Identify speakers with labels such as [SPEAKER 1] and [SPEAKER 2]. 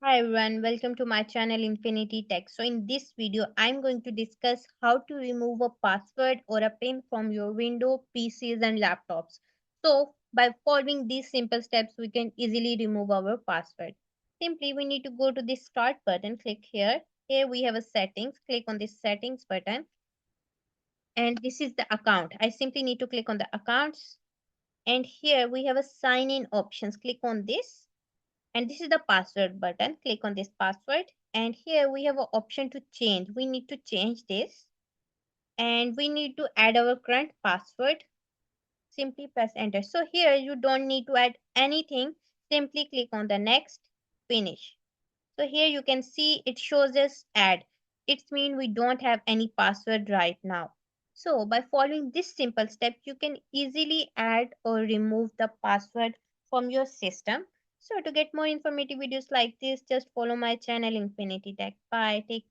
[SPEAKER 1] Hi everyone, welcome to my channel Infinity Tech. So in this video, I'm going to discuss how to remove a password or a pin from your Windows, PCs and laptops. So by following these simple steps, we can easily remove our password. Simply, we need to go to the start button, click here. Here we have a settings, click on this settings button and this is the account. I simply need to click on the accounts and here we have a sign in options. Click on this and this is the password button. Click on this password and here we have an option to change. We need to change this and we need to add our current password. Simply press enter. So here you don't need to add anything. Simply click on the next, finish. So here you can see it shows us add. It means we don't have any password right now. So by following this simple step, you can easily add or remove the password from your system. So to get more informative videos like this, just follow my channel Infinity Tech. Bye. Take care.